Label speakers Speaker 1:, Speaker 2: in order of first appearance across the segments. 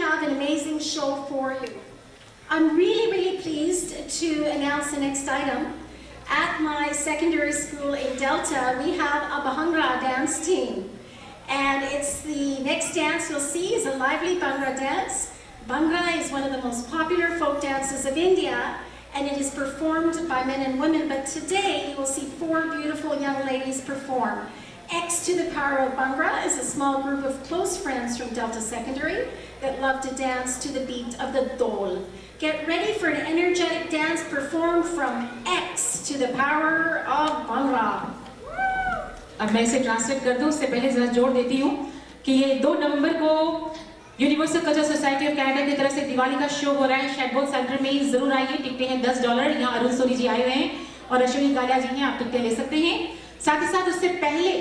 Speaker 1: have an amazing show for you. I'm really pleased to announce the next item. At my secondary school in Delta, we have a Bhangra dance team. And it's the next dance you'll see is a lively Bhangra dance. Bhangra is one of the most popular folk dances of India, and it is performed by men and women, but today you will see 4 beautiful young ladies perform. X to the Power of Bhangra is a small group of close friends from Delta Secondary that love to dance to the beat of the Dol. Get ready for an energetic dance performed from X to the Power of Bhangra.
Speaker 2: अब मैं इसे translate कर दूं, उससे पहले जरा जोड़ देती हूँ कि ये 2 नवंबर को universal culture society of Canada की तरफ से दिवाली का शो हो रहा है शेडबोर्ड सेंटर में। जरूर आइए, टिकटें हैं $10। यहाँ अरुण सोनी जी आए हुए हैं और अश्विनी कालिया जी हैं, आप टिकटें ले सकते हैं। साथ ही साथ उससे पहले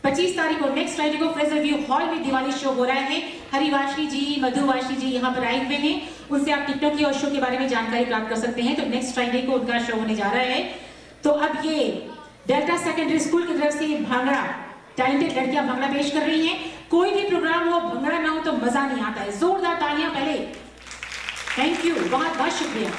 Speaker 2: 25 तारीख को नेक्स्ट फ्राइडे को फ्रेजर व्यू हॉल में दिवाली शो हो रहा है। हरिवाशी जी, मधुवाशी जी यहाँ पर आए हुए हैं, उनसे आप टिकटों की और शो के बारे में जानकारी प्राप्त कर सकते हैं। तो नेक्स्ट फ्राइडे को उनका शो होने जा रहा है। तो अब ये डेल्टा सेकेंडरी स्कूल की तरफ से भांगड़ा, टैलेंटेड लड़कियां भांगड़ा पेश कर रही हैं। कोई भी प्रोग्राम हो, भांगड़ा ना हो तो मजा नहीं आता है। जोरदार तालियां पहले। थैंक यू, बहुत बहुत शुक्रिया।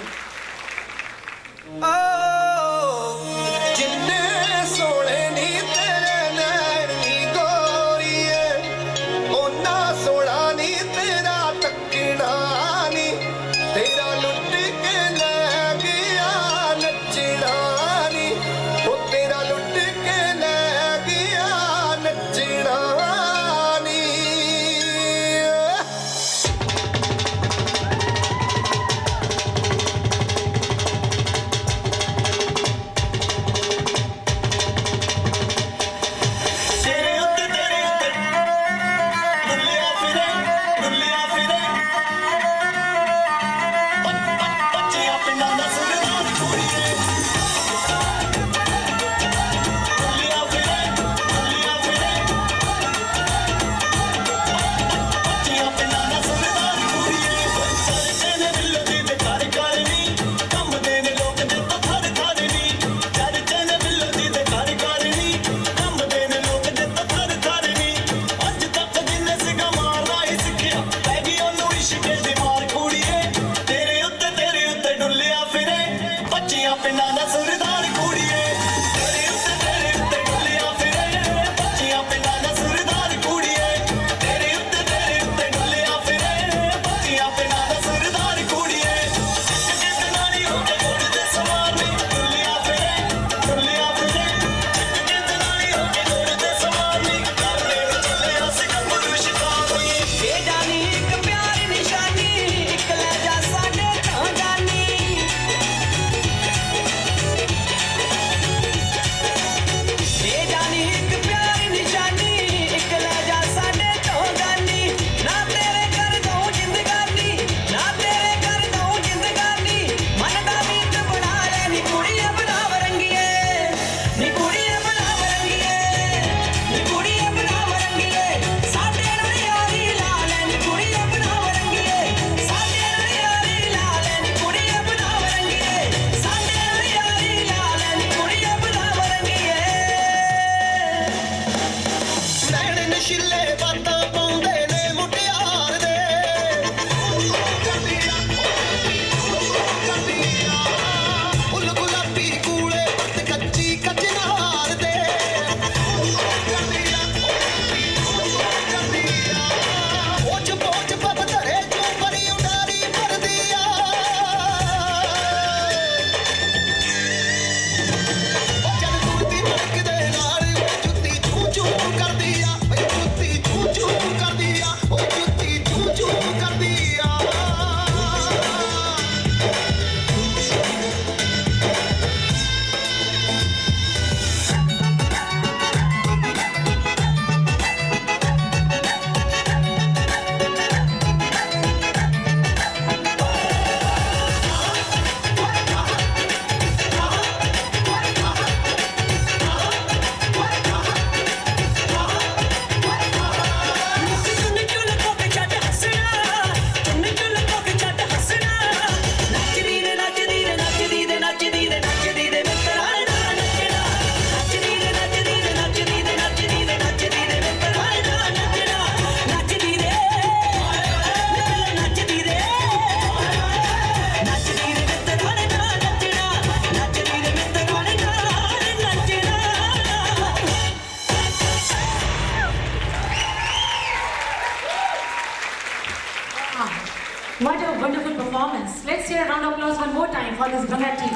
Speaker 2: What a wonderful performance. Let's hear a round of applause one more time for this Bhangra team.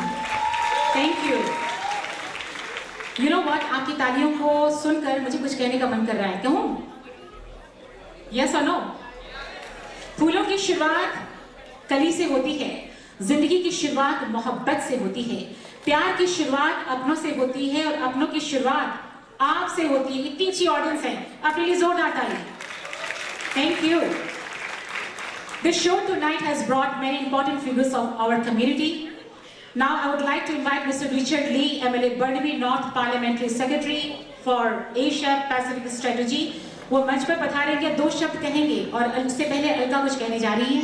Speaker 2: Thank you. You know what? आपकी तालियों को सुनकर मुझे कुछ कहने का मन कर रहा है. कहूँ? Yes or no? फूलों की शुरुआत कली से होती है. जिंदगी की शुरुआत मोहब्बत से होती है. प्यार की शुरुआत अपनों से होती है और अपनों की शुरुआत आप से होती है. इतनी अच्छी ऑडियंस है. अपने लिए जोरदार ताली. Thank you. The show tonight has brought many important figures of our community. Now I would like to invite Mr. Richard Lee, MLA Burnaby North Parliamentary Secretary for Asia Pacific Strategy. वो मंच पर पधारेंगे, 2 शब्द कहेंगे और उससे पहले अलका कुछ कहने जा रही है.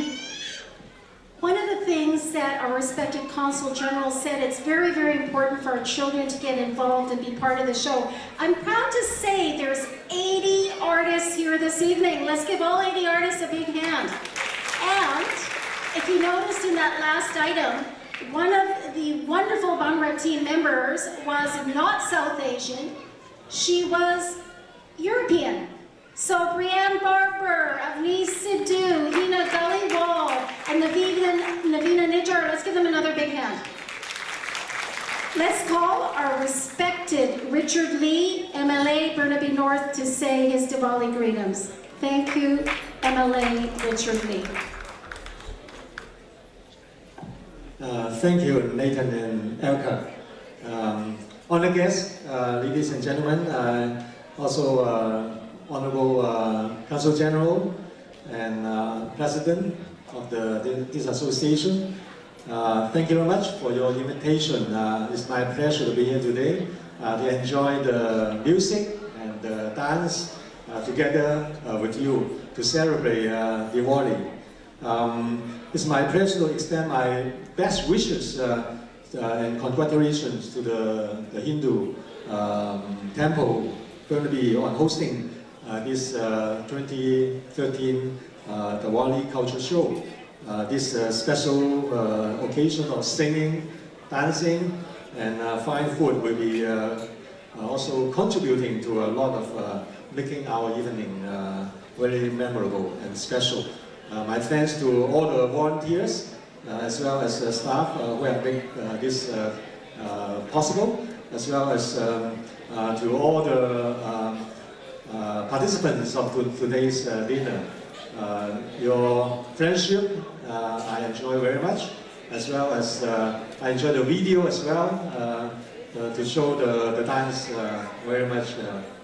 Speaker 1: One of the things that our respected Consul General said, it's very, very important for our children to get involved and be part of the show. I'm proud to say there's 80 artists here this evening. Let's give all 80 artists a big hand. And if you noticed in that last item, one of the wonderful Bhangra team members was not South Asian, she was European. So Brianne Barber, Avneesh Sidhu, Hina Dhaliwal, and Navina Nijjar, let's give them another big hand. Let's call our respected Richard Lee, MLA Burnaby North, to say his Diwali greetings. Thank you, MLA Richard Lee.
Speaker 3: Thank you, Nathan and Elka. Honored guests, ladies and gentlemen, also Honorable Consul General and President of this association. Thank you very much for your invitation. It's my pleasure to be here today to enjoy the music and the dance together with you to celebrate Diwali. It's my pleasure to extend my best wishes and congratulations to the Hindu temple Burnaby on hosting this 2013 Diwali Culture Show. This special occasion of singing, dancing, and fine food will be also contributing to a lot of making our evening very memorable and special. My thanks to all the volunteers as well as staff who have made this possible, as well as to all the participants of today's dinner. Your friendship I enjoy very much, as well as I enjoy the video as well to show the dance very much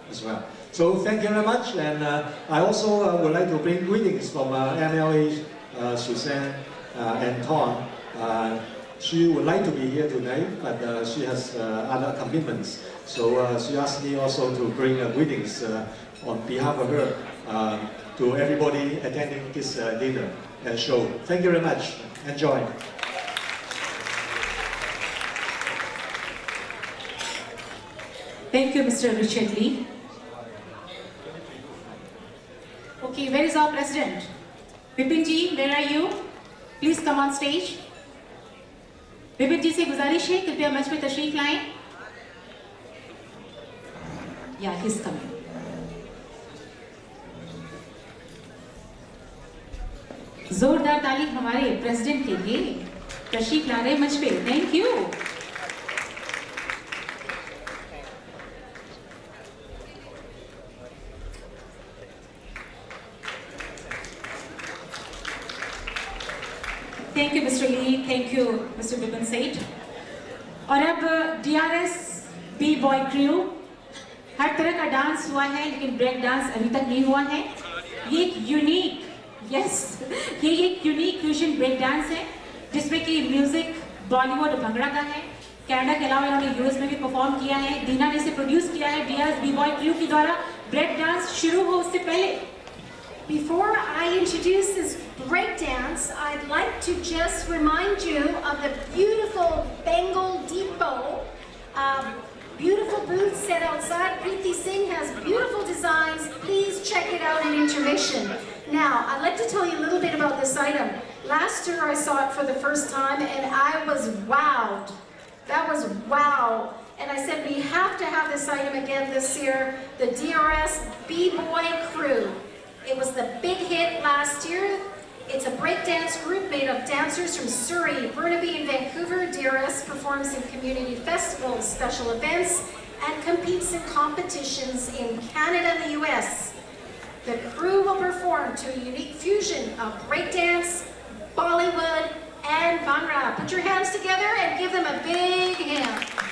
Speaker 3: as well. So thank you very much, and I also would like to bring greetings from MLA Suzanne and Tom. She would like to be here tonight, but she has other commitments. So she asked me also to bring greetings on behalf of her to everybody attending this dinner and show. Thank you very much. Enjoy.
Speaker 2: Thank you, Mr. Richard Lee. Okay, where is our president? Vipin ji, where are you? Please come on stage. Vipin ji से गुजारिश है कृपया मंच पे तशरीफ लाएं. Yeah, he's coming. जोरदार ताली हमारे प्रेसिडेंट के लिए तशरीफ ला रहे मंच पे. Thank you. Thank you, Mr. Lee. Thank you, Mr. Vipin Seth. और अब DRS B-Boy Crew. हर तरह का डांस हुआ है, लेकिन ब्रेक डांस अभी तक नहीं हुआ है. ये एक यूनिक, ये एक यूनिक फ्यूजन ब्रेक डांस है, जिसमें कि म्यूजिक बॉलीवुड भंगड़ा का है. कनाडा के अलावा इन्होंने यूएस में भी परफॉर्म किया है. दीना ने इसे प्रोड्यूस किया है DRS B-Boy Crew के द्वारा. ब्रेक डांस शुरू हो उससे पहले,
Speaker 1: before I introduce this break dance, I'd like to just remind you of the beautiful Bengal Depot. Beautiful booth set outside. Preeti Singh has beautiful designs. Please check it out in intermission. Now, I'd like to tell you a little bit about this item. Last year I saw it for the first time and I was wowed. That was wow. And I said we have to have this item again this year. The DRS B-Boy Crew. It was the big hit last year. It's a breakdance group made of dancers from Surrey, Burnaby, and Vancouver. DRS performs in community festivals, special events, and competes in competitions in Canada and the US. The crew will perform to a unique fusion of breakdance, Bollywood, and Bhangra. Put your hands together and give them a big hand.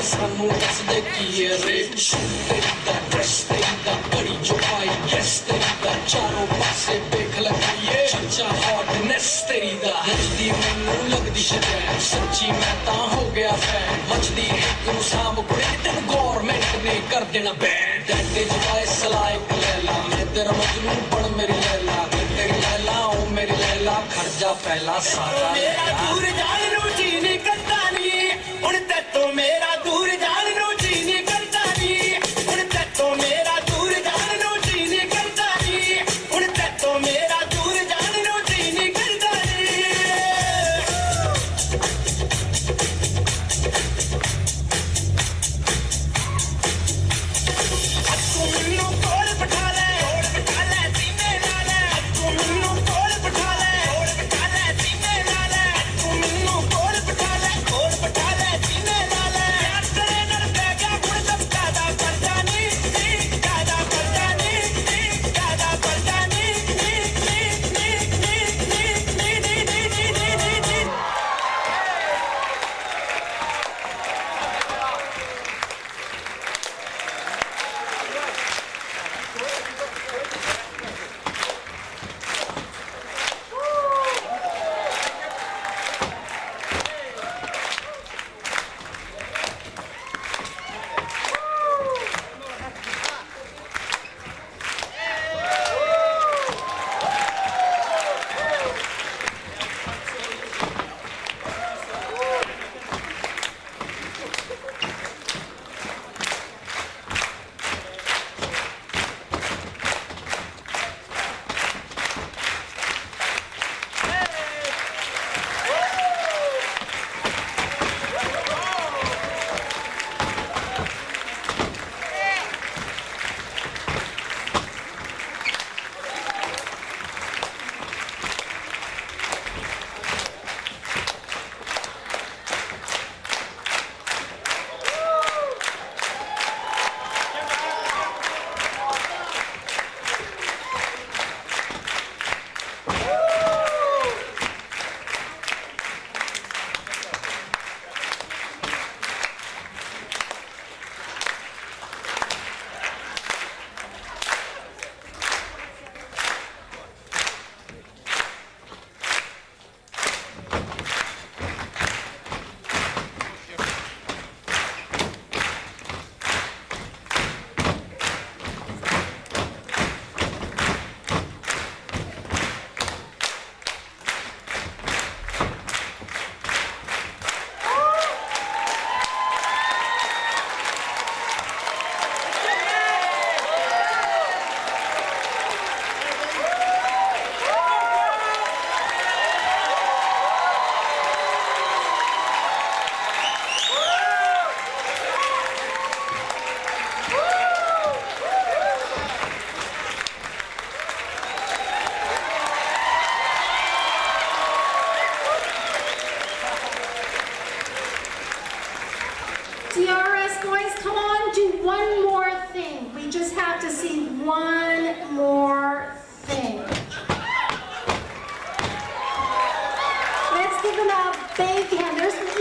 Speaker 4: ਸਾਨੂੰ ਦੱਸਦੇ ਕੀ ਏ rate ਤੇਰੀ ਦਾ dress ਤੇਰੀ ਦਾ ਬੜੀ ਜੋ ਪਾਈ gas ਤੇਰੀ ਦਾ ਚਾਰੋਂ ਪਾਸੇ ਦੇਖ ਲੱਗੀਏ ਚਰਚਾ ਹੌਟਨੈਸ ਤੇਰੀ ਦਾ ਹੱਸਦੀ ਮੈਨੂੰ ਲੱਗਦੀ ਸ਼ੈਤਾਨ ਸੱਚੀ ਮੈਂ ਤਾਂ ਹੋ ਗਿਆ ਫੈਨ ਮੱਚਦੀ ਇੱਕ ਨੂੰ ਸਾਂਭ ਕੁੜੀ ਤੈਨੂੰ ਗੌਰਮੈਂਟ ਨੇ ਕਰ ਦੇਣਾ ਬੈਨ ਡੈਡੇ ਜਵਾਏ ਸਲਾਇਕ ਲੈਲਾ ਮੈਂ ਤੇਰਾ ਮਜਨੂ ਬਣ ਮੇਰੀ ਲੈਲਾ ਤੇਰੀ ਲੈਲਾ ਓ ਮੇਰੀ ਲੈਲਾ ਖਰਜਾ ਪਹਿਲਾ ਸਾਰਾ ਮੇਰਾ ਦੂਰ ਜਾਣ ਨੂੰ ਜੀ ਨਹੀਂ ਕਰਦਾ ਨੀ ਹੁਣ ਤੇ ਤੂੰ ਮੇਰਾ ਦੂਰ ਜਾਣ ਨੂੰ ਜੀ ਨਹੀਂ ਕਰਦਾ ਨੀ ਹੁਣ ਤੇ ਤੂੰ ਮੇਰਾ ਦੂਰ ਜਾਣ ਨੂੰ ਜੀ ਨਹੀਂ ਕਰਦਾ ਨੀ ਹੁਣ ਤੇ ਤੂੰ ਮੇਰਾ ਦੂਰ ਜਾਣ ਨੂੰ ਜੀ ਨਹੀਂ ਕਰਦਾ ਨੀ ਤੂੰ ਮੈਨੂੰ ਕੋਲ ਬਿਠਾ ਲੈ ਸੀਨੇ ਨਾਲ ਤੂੰ ਮੈਨੂੰ ਕੋਲ ਬਿਠਾ ਲੈ ਸੀਨੇ ਨਾਲ ਤੂੰ ਮੈਨੂੰ ਕੋਲ ਬਿਠਾ ਲੈ ਸੀਨੇ ਨਾਲ ਯਾਰ ਤੇਰੇ ਨਾਲ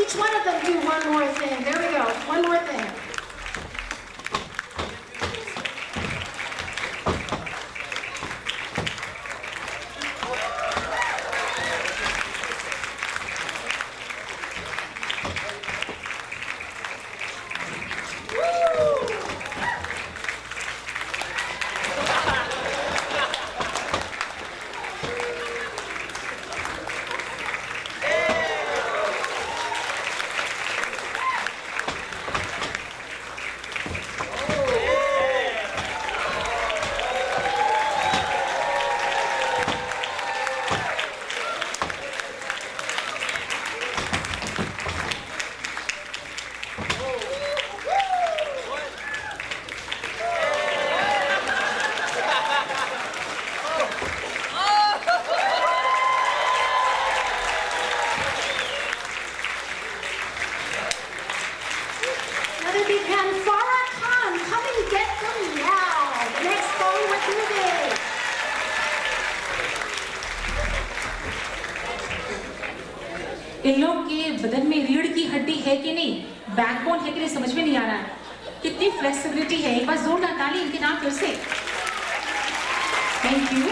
Speaker 1: each one of them do one more thing. There we go, one more thing.
Speaker 2: इन लोग के बदन में रीढ़ की हड्डी है कि नहीं, बैकबोन है कि नहीं, समझ में नहीं आ रहा है। कितनी फ्लेक्सिबिलिटी है। एक बार जोरदार ताली इनके नाम फिर से। Thank you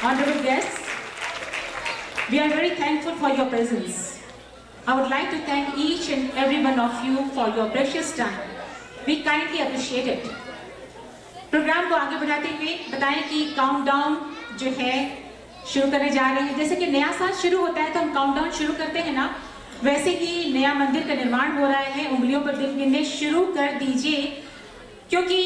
Speaker 2: honourable guests, we are very thankful for your presence. I would like to thank each and every one of you for your precious time. We kindly appreciate it. Programme को आगे बढ़ाते हुए बताएं कि countdown जो है शुरू करने जा रहे हैं। जैसे कि नया साल शुरू होता है तो हम काउंटडाउन शुरू करते हैं ना, वैसे ही नया मंदिर का निर्माण हो रहा है। उंगलियों पर दिन गिनने शुरू कर दीजिए, क्योंकि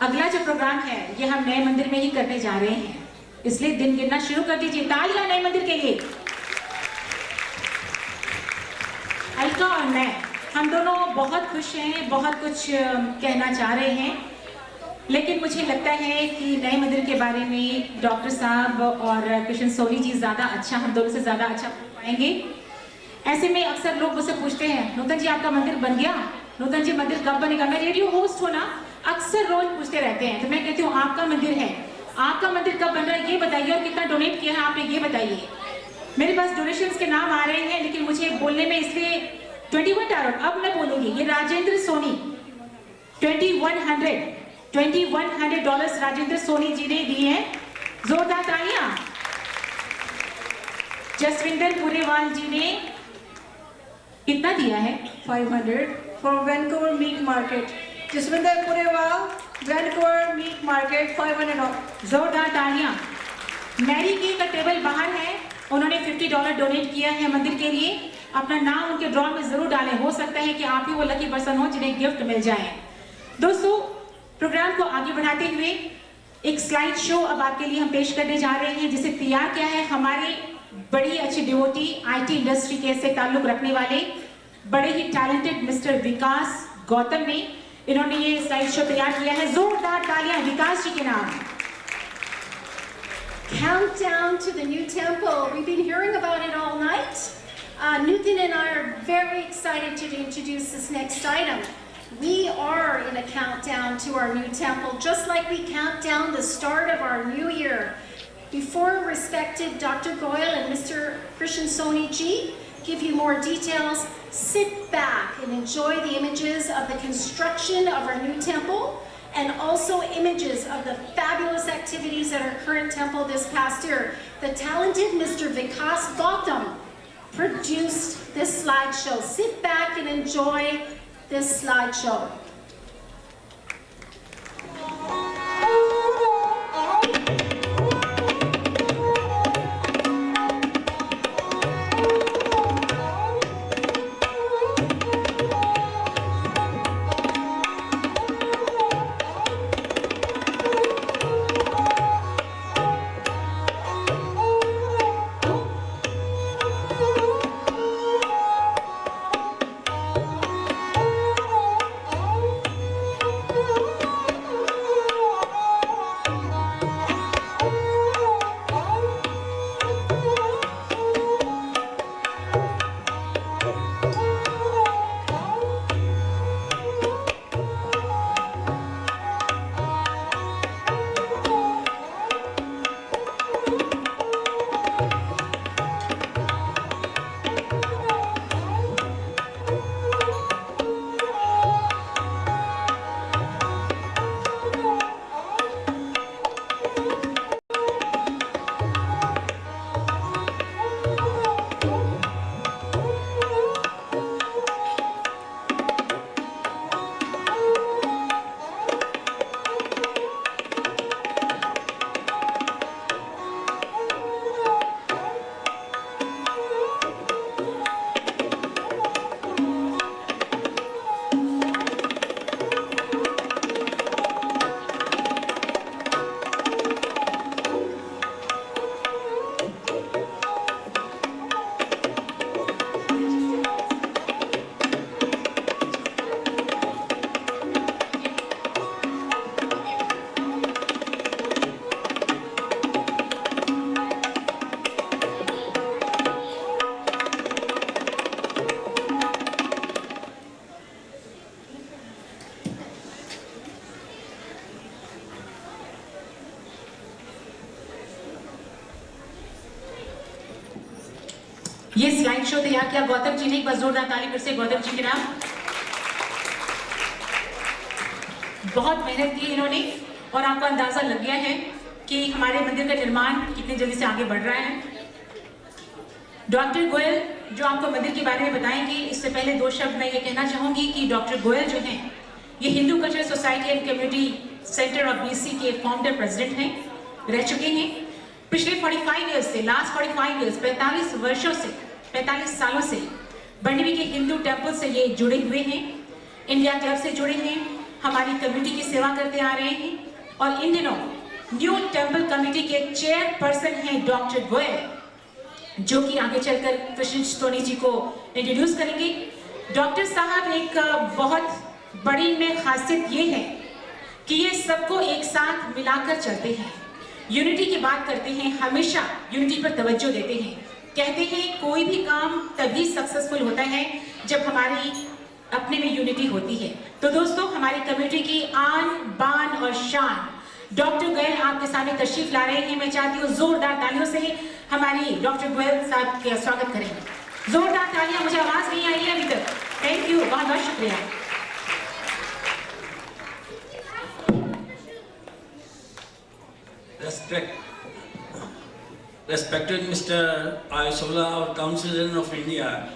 Speaker 2: अगला जो प्रोग्राम है ये हम नए मंदिर में ही करने जा रहे हैं, इसलिए दिन गिनना शुरू कर दीजिए। तालियां नए मंदिर के लिए। अलका और मैं, हम दोनों बहुत खुश हैं, बहुत कुछ कहना चाह रहे हैं, लेकिन मुझे लगता है कि नए मंदिर के बारे में डॉक्टर साहब और कृष्ण सोनी जी ज़्यादा अच्छा, हम दोनों से ज़्यादा अच्छा बोल पाएंगे। ऐसे में अक्सर लोग मुझसे पूछते हैं, नूतन जी आपका मंदिर बन गया, नूतन जी मंदिर कब बनेगा। मैं रेडियो होस्ट हूँ ना, अक्सर रोज पूछते रहते हैं, तो मैं कहती हूँ आपका मंदिर है, आपका मंदिर कब बन रहा है ये बताइए, और कितना डोनेट किया है आपने ये बताइए। मेरे पास डोनेशंस के नाम आ रहे हैं, लेकिन मुझे बोलने में इसलिए 21 टारट अब मैं बोलूंगी। ये राजेंद्र सोनी $2100 राजेंद्र सोनी जी ने दिए हैं, जोरदार तालियां। जसविंदर पुरेवाल जी ने कितना दिया है?
Speaker 5: 500 from Vancouver Meat Market. Jaswinder Purewal, Vancouver Meat Market, 500.
Speaker 2: जोरदार तालियां। मैरी की का टेबल बाहर है, उन्होंने $50 डोनेट किया है मंदिर के लिए। अपना नाम उनके ड्रॉ में जरूर डालें, हो सकता है कि आप ही वो लकी पर्सन हो जिन्हें गिफ्ट मिल जाए। दोस्तों, प्रोग्राम को आगे बढ़ाते हुए एक स्लाइड शो अब आपके लिए हम पेश करने जा रहे हैं, जिसे तैयार किया है हमारे बड़ी अच्छे डिवोटी, आईटी इंडस्ट्री के से ताल्लुक रखने वाले बड़े ही टैलेंटेड मिस्टर विकास गौतम ने। इन्होंने ये स्लाइड शो तैयार किया है, जोरदार तालियां विकास जी के नाम।
Speaker 1: Countdown to the new temple. We've been hearing about it all night. Nutan and I are very excited to introduce this next item. We are in a countdown to our new temple, just like we count down the start of our new year. Before respected Dr. Goyal and Mr. Krishan Soni ji give you more details, sit back and enjoy the images of the construction of our new temple, and also images of the fabulous activities at our current temple this past year. The talented Mr. Vikas Gautam produced this slideshow. Sit back and enjoy this slideshow.
Speaker 2: ये slide show तैयार किया गौतम जी ने, एक बार जोरदार ताली फिर से गौतम जी के नाम। बहुत मेहनत की इन्होंने और आपको अंदाजा लग गया है कि हमारे मंदिर का निर्माण कितनी जल्दी से आगे बढ़ रहा है। डॉक्टर गोयल जो आपको मंदिर के बारे में बताएंगे, इससे पहले दो शब्द मैं ये कहना चाहूंगी कि डॉक्टर गोयल जो हैं ये Hindu cultural society and community centre of BC के फाउंडर प्रेसिडेंट हैं, रह चुके हैं। पिछले 45 ईयर्स से, लास्ट 45 ईयर्स, 45 वर्षों से, 45 सालों से बंडवी के हिंदू टेम्पल से ये जुड़े हुए हैं, इंडिया क्लब से जुड़े हैं, हमारी कम्युनिटी की सेवा करते आ रहे हैं और इन दिनों न्यू टेम्पल कमेटी के चेयरपर्सन हैं डॉक्टर गोयल, जो कि आगे चलकर कृष्ण सोनी जी को इंट्रोड्यूस करेंगे। डॉक्टर साहब एक बहुत बड़ी में खासियत ये है कि ये सबको एक साथ मिलाकर चलते हैं, यूनिटी की बात करते हैं, हमेशा यूनिटी पर तवज्जो देते हैं। कहते हैं कोई भी काम तभी सक्सेसफुल होता है जब हमारी अपने में यूनिटी होती है। तो दोस्तों, हमारी कम्युनिटी की आन बान और शान डॉक्टर गोयल आपके सामने तशरीफ ला रहे हैं। मैं चाहती हूँ जोरदार तालियों से हमारी डॉक्टर गोयल साहब का स्वागत करें। जोरदार तालियां, मुझे आवाज नहीं आई है अभी तक। थैंक यू, बहुत बहुत शुक्रिया।
Speaker 6: Respected Mr. Ayatollah, our Councillor of India,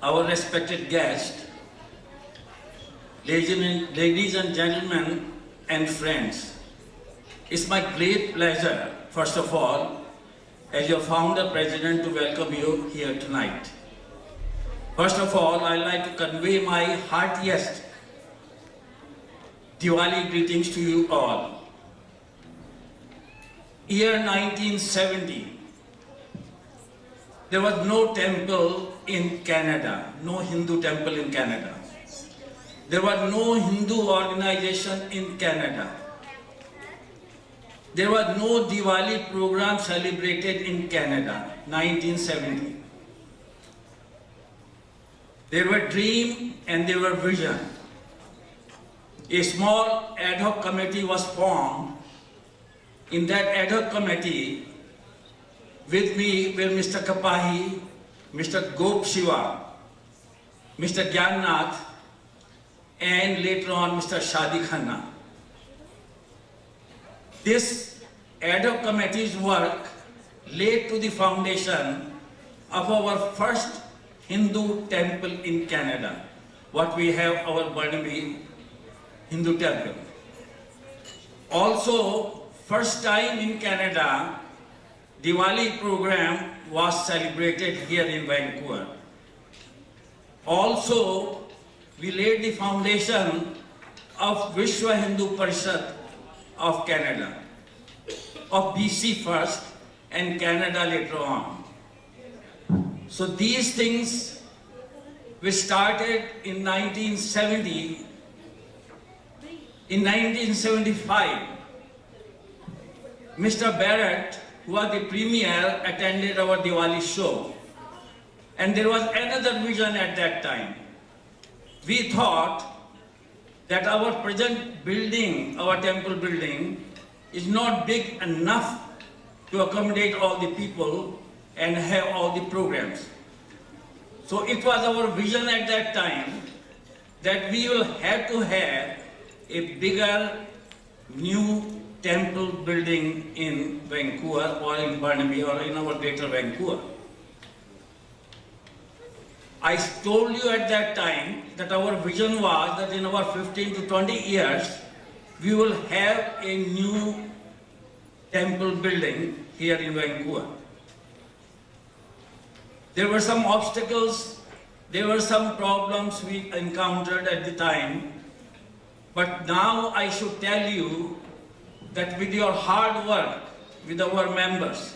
Speaker 6: our respected guest, ladies and gentlemen and friends, it's my great pleasure, first of all, as your founder president, to welcome you here tonight. First of all, I'd like to convey my heartiest Diwali greetings to you all. Year 1970, there was no temple in Canada, no Hindu temple in Canada. There was no Hindu organization in Canada. There was no Diwali program celebrated in Canada, 1970. There were dream and there were vision. A small ad hoc committee was formed. In that ad hoc committee, with me were Mr. Kapahi, Mr. Gop Shiva, Mr. Gyannath, and later on Mr. Shadi Khanna. This ad hoc committee's work led to the foundation of our first Hindu temple in Canada, what we have our Burnaby Hindu temple. Also, first time in Canada, Diwali program was celebrated here in Vancouver. Also, we laid the foundation of Vishwa Hindu Parishad of Canada, of BC first and Canada later on. So these things we started in 1970. In 1975, Mr. Barrett, who was the premier, attended our Diwali show. And there was another vision at that time. We thought that our present building, our temple building, is not big enough to accommodate all the people and have all the programs. So it was our vision at that time that we will have to have a bigger new temple building in Vancouver or in Burnaby or in our greater Vancouver. I told you at that time that our vision was that in our 15 to 20 years, we will have a new temple building here in Vancouver. There were some obstacles, there were some problems we encountered at the time, but now I should tell you that with your hard work, with our members,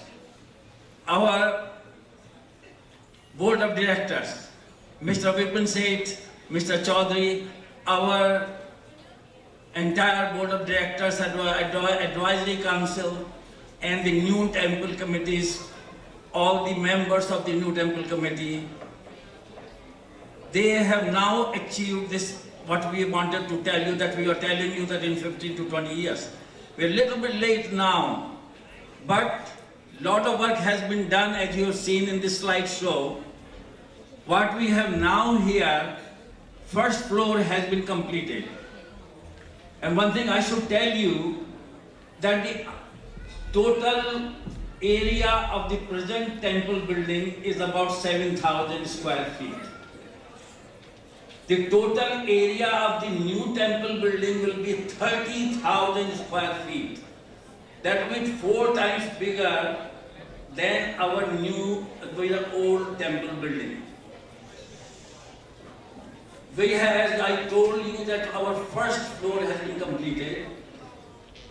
Speaker 6: our board of directors, Mr. Vipin Seth, Mr. Chaudhary, our entire board of directors, advisory council, and the new temple committees, all the members of the new temple committee, they have now achieved this, what we wanted to tell you, that we are telling you that in 15 to 20 years. We're a little bit late now, but Lot of work has been done, as you have seen in this slideshow. What we have now here, first floor has been completed. And one thing I should tell you, that the total area of the present temple building is about 7,000 square feet. The total area of the new temple building will be 30,000 square feet. That will be 4 times bigger than our old temple building. We have, as I told you, that our first floor has been completed.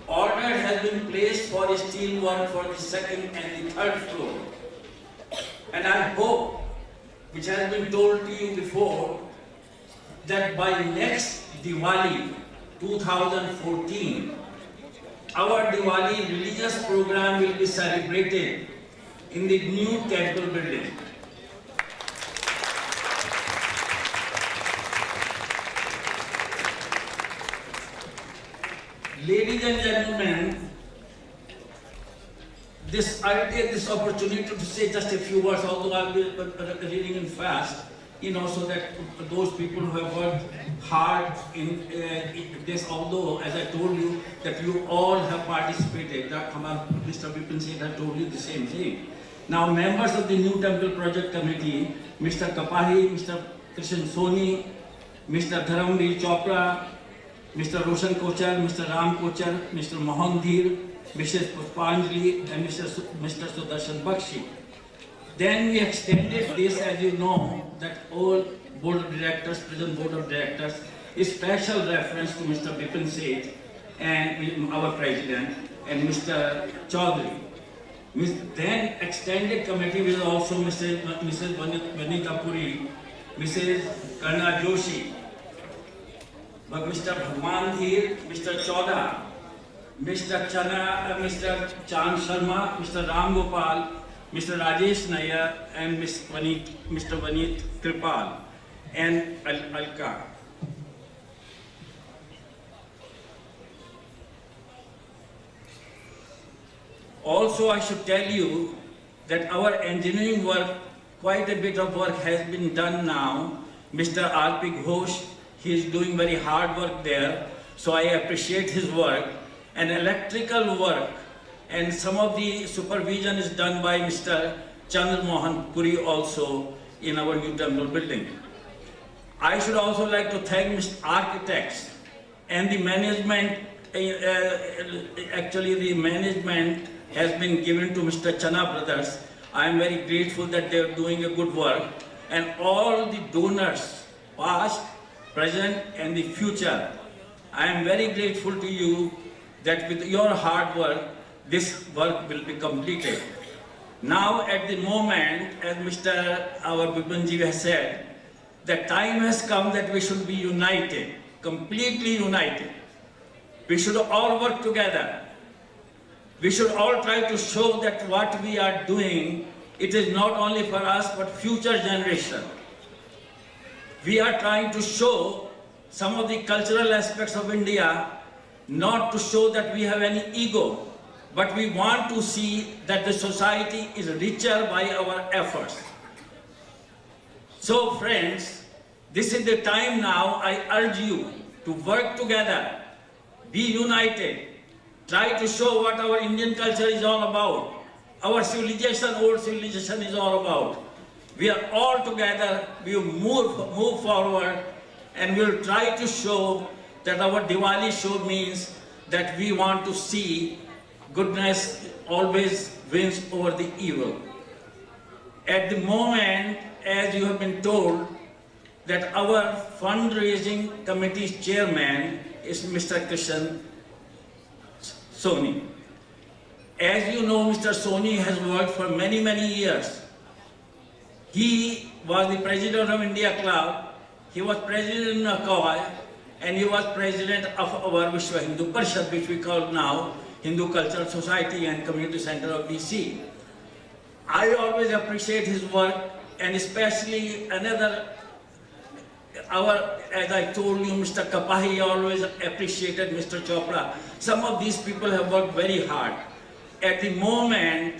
Speaker 6: Order has been placed for steel work for the second and the third floor. And I hope, which has been told to you before, that by next Diwali 2014, our Diwali religious program will be celebrated in the new temple building. Ladies and gentlemen, I take this opportunity to say just a few words, although I'll be reading in fast, so that those people who have worked hard in this, although, as I told you, that you all have participated, that Mr. Bipin Seth have told you the same thing. Now, members of the New Temple Project Committee, Mr. Kapahi, Mr. Krishan Soni, Mr. Dharamveer Chopra, Mr. Roshan Kochar, Mr. Ram Kochar, Mr. Mohan Dhir, Mrs. Pushpanjali, and Mr. Sudarshan Bakshi. Then we extended this, as you know, that all board of directors, present board of directors, is special reference to Mr. Bipin Seth and our president and Mr. Chaudhary. Then extended committee will also Mrs. Vanita Puri, Mrs. Karna Joshi, Mr. Bhagwan Dhir, Mr. Chauda, Mr. Chand Sharma, Mr. Ram Gopal, Mr. Rajesh Nair, and Mr. Vaneet Kripal, and Alka. Also, I should tell you that our engineering work, quite a bit of work has been done now. Mr. R.P. Ghosh, he is doing very hard work there, so I appreciate his work. And electrical work and some of the supervision is done by Mr. Chandra Mohan Puri also in our new temple building. I should also like to thank Mr. Architects and the management. Actually, the management has been given to Mr. Chana Brothers. I am very grateful that they are doing a good work. And all the donors, past, present, and the future, I am very grateful to you that with your hard work, this work will be completed. Now, at the moment, as our Bipinji has said, the time has come that we should be united, completely united. We should all work together. We should all try to show that what we are doing, it is not only for us, but future generation. We are trying to show some of the cultural aspects of India, not to show that we have any ego, but we want to see that the society is richer by our efforts. So friends, this is the time now. I urge you to work together, be united, try to show what our Indian culture is all about, our civilization, old civilization is all about. We are all together, we will move forward, and we will try to show that our Diwali show means that we want to see goodness always wins over the evil. At the moment, as you have been told, that our fundraising committee's chairman is Mr. Krishan Soni. As you know, Mr. Soni has worked for many, many years. He was the president of India Club, he was president of Kawai, and he was president of our Vishwa Hindu Parishad, which we call now Hindu Cultural Society and Community Center of DC. I always appreciate his work, and especially as I told you, Mr. Kapahi always appreciated Mr. Chopra. Some of these people have worked very hard. At the moment,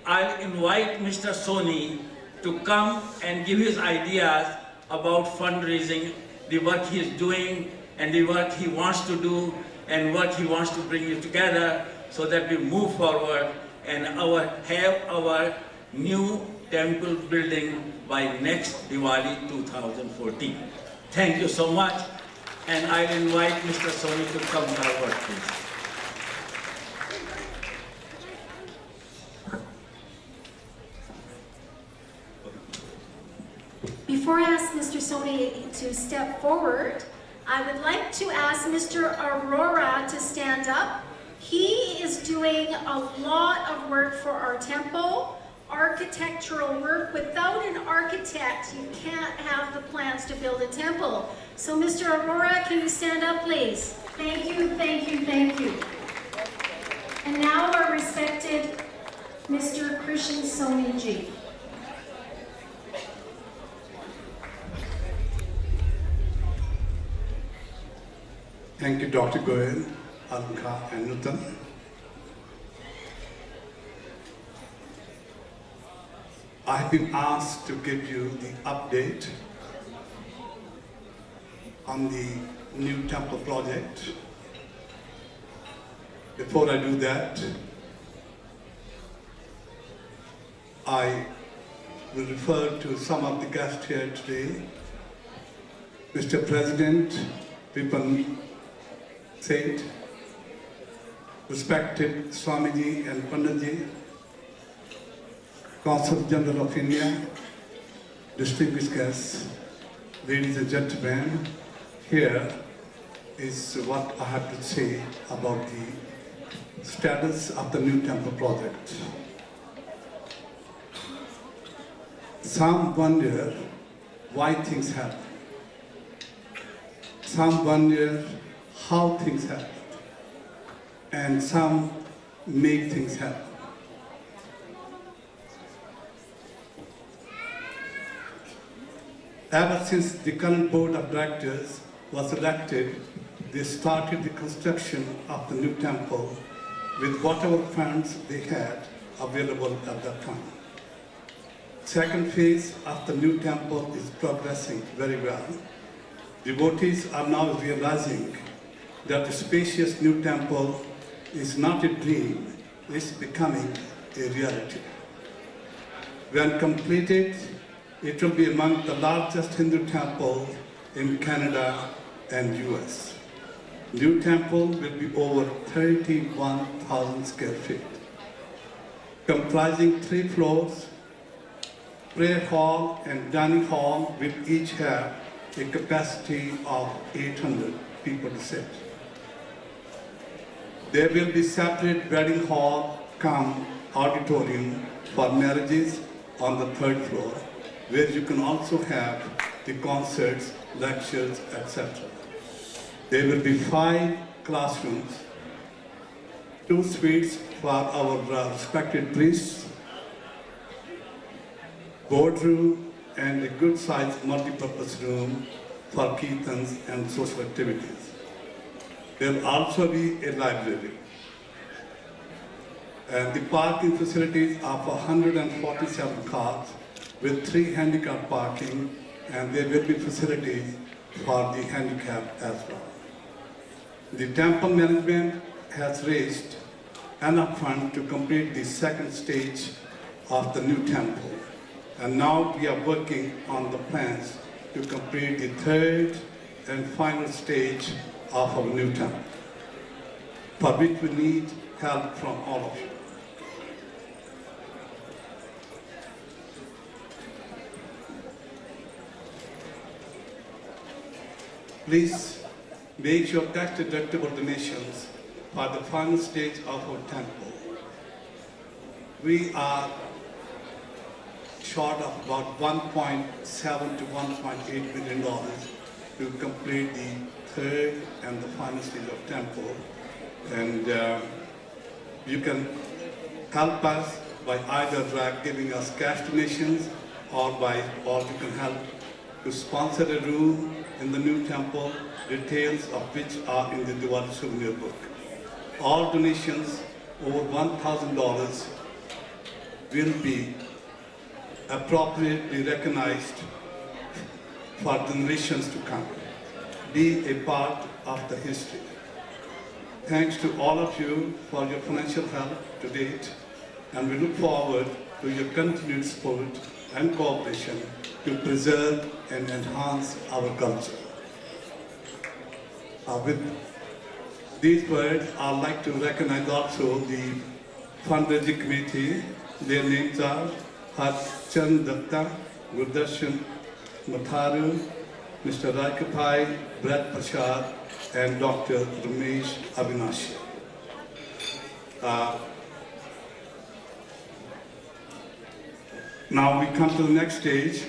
Speaker 6: I'll invite Mr. Soni to come and give his ideas about fundraising, the work he is doing and the work he wants to do and what he wants to bring it together so that we move forward and have our new temple building by next Diwali 2014. Thank you so much, and I'll invite Mr. Soni to come forward, please.
Speaker 1: Before I ask Mr. Soni to step forward, I would like to ask Mr. Aurora to stand up. He is doing a lot of work for our temple, architectural work. Without an architect, you can't have the plans to build a temple. So Mr. Aurora, can you stand up, please? Thank you, thank you, thank you. And now our respected Mr. Krishan Soni ji.
Speaker 7: Thank you, Dr. Goel, Alka, and Nutan. I have been asked to give you the update on the new temple project. Before I do that, I will refer to some of the guests here today. Mr. President, Vipan Seth, respected Swamiji and Panditji, Consul General of India, distinguished guests, ladies and gentlemen, here is what I have to say about the status of the new temple project. Some wonder why things happen. Some wonder how things happen. And some make things happen. Ever since the current board of directors was elected, they started the construction of the new temple with whatever funds they had available at that time. Second phase of the new temple is progressing very well. Devotees are now realizing that the spacious new temple is not a dream, it's becoming a reality. When completed, it will be among the largest Hindu temples in Canada and US. New temple will be over 31,000 square feet, comprising 3 floors, prayer hall and dining hall will each have a capacity of 800 people to sit. There will be separate wedding hall cum auditorium for marriages on the 3rd floor, where you can also have the concerts, lectures, etc. There will be 5 classrooms, 2 suites for our respected priests, boardroom, and a good-sized multi-purpose room for kirtans and social activities. There will also be a library. And the parking facilities are for 147 cars with 3 handicap parking, and there will be facilities for the handicapped as well. The temple management has raised enough funds to complete the 2nd stage of the new temple. And now we are working on the plans to complete the 3rd and final stage of our new temple, for which we need help from all of you. Please make your tax-deductible donations for the final stage of our temple. We are short of about $1.7 to $1.8 million to complete the 3rd and the final stage of temple. And you can help us by either giving us cash donations or you can help to sponsor a room in the new temple, details of which are in the Diwali souvenir book. All donations over $1,000 will be appropriately recognized for generations to come. Be a part of the history. Thanks to all of you for your financial help to date, and we look forward to your continued support and cooperation to preserve and enhance our culture. With these words, I'd like to recognize also the fundraising committee. Their names are Harchand Datta, Gurdarshan Matharu, Mr. Raikapai, Brett Prasad, and Dr. Ramesh Avinashi. Now we come to the next stage.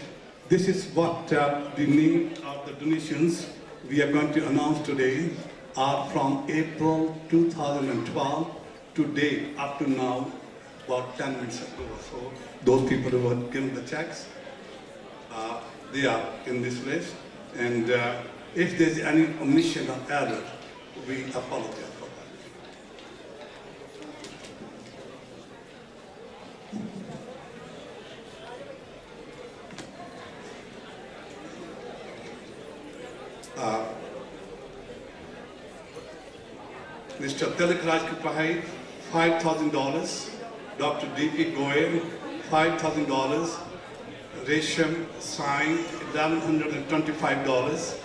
Speaker 7: This is what the name of the donations we are going to announce today are from April 2012 to date, up to now, about 10 minutes ago or so. Those people who were given the checks, they are in this list. And if there's any omission or error, we apologize for that. Mr. Tilak Raj Kupahai, $5,000. Dr. D.P. Goyal, $5,000. Resham Sain, $1,125.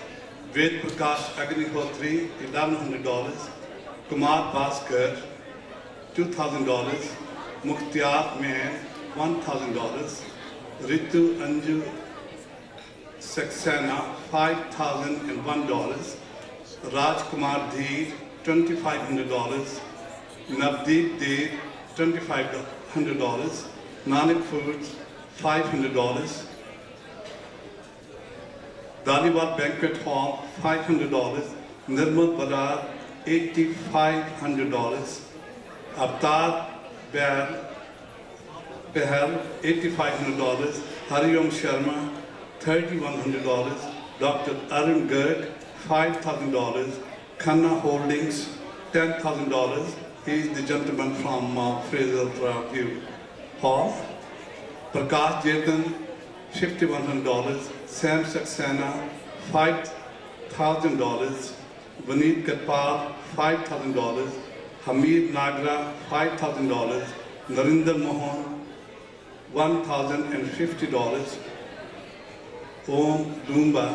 Speaker 7: Ved Prakash Agnihotri, $1,100. Kumar Bhaskar, $2,000. Mukhtiar Mein, $1,000. Ritu Anju Saxena, $5,001. Raj Kumar Dheer, $2,500. Navdeep Dev, $2,500. Nanak Foods, $500. Daliwal Banquet Hall, $500. Nirmal Badar, $8,500. Avtar Behal, $8,500. Hariom Sharma, $3,100. Dr. Arun Garg, $5,000. Khanna Holdings, $10,000. He is the gentleman from Fraser View Hall. Prakash Jetan, $5,100. Sam Saxena, $5,000. Vaneet Katpal, $5,000. Hamid Nagra, $5,000. Narinder Mohan, $1,050. Om Dumba,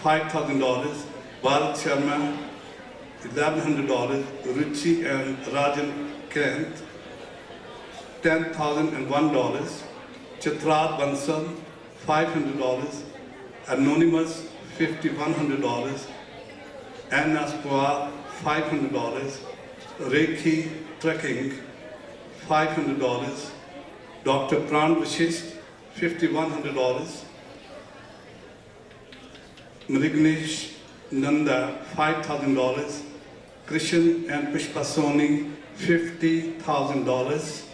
Speaker 7: $5,000. Bharat Sharma, $1,100. Ruchi and Rajan Kent, $10,001. Chitrat Bansal, $500. Anonymous, $5,100. Anna Spawar, $500. Rekhi Trekking, $500. Dr. Pran Vashist, $5,100. Mrignesh Nanda, $5,000. Krishan and Pushpa Soni, $50,000.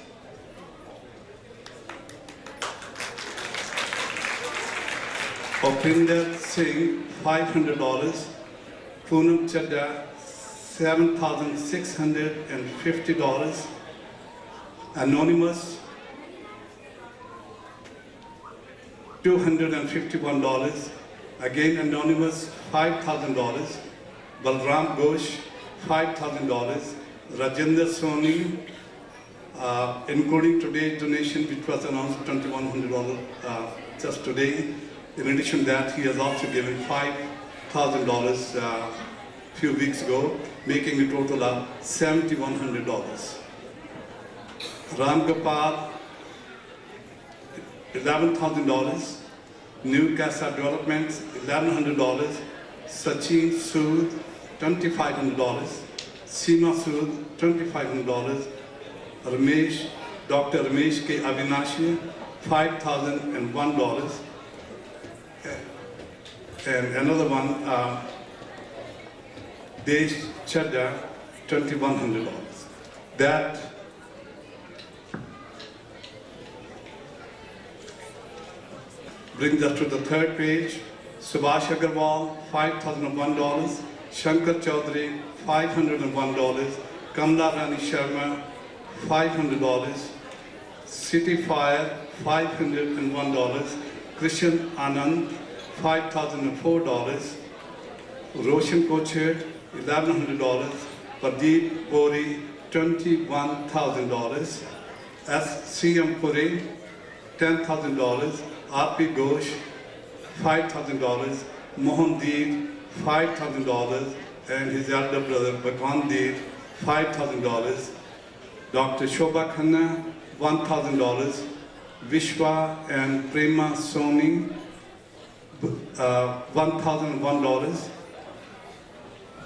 Speaker 7: Upinder Singh, $500. Poonam Chadda, $7,650. Anonymous, $251. Again anonymous, $5,000. Balram Ghosh, $5,000. Rajendra Soni, including today's donation, which was announced $2,100 just today. In addition to that, he has also given $5,000 a few weeks ago, making a total of $7,100. Ram Gopal, $11,000. New Casa Developments, $1,100. Sachin Sood, $2,500. Seema Sood, $2,500. Ramesh, Dr. Ramesh K. Avinashi, $5,001. And another one, Desh Chadda, $2,100. That brings us to the third page. Subhash Agarwal, $5,001. Shankar Chaudhary, $501. Kamla Rani Sharma, $500. City Fire, $501. Christian Anand, $5,004. Roshan Kochert, $1,100. Pradeep Bori, $21,000. S.C.M. Puri, $10,000. R.P. Ghosh, $5,000. Mohan Deed, $5,000. And his elder brother Bhagwan Deed, $5,000. Dr. Shobha Khanna, $1,000. Vishwa and Prema Soni, $1,001.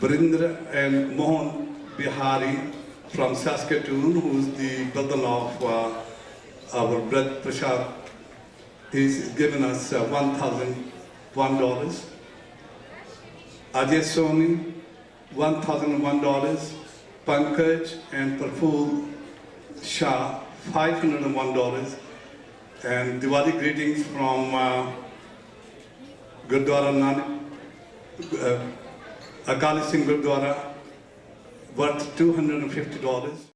Speaker 7: Brindra and Mohan Bihari from Saskatoon, who's the brother-in-law of our brother Prashad. He's given us $1,001. Ajay Soni, $1,001. Pankaj and Praful Shah, $501. And Diwali greetings from Gurdwara Nanak, Akali Singh Gurdwara, worth $250.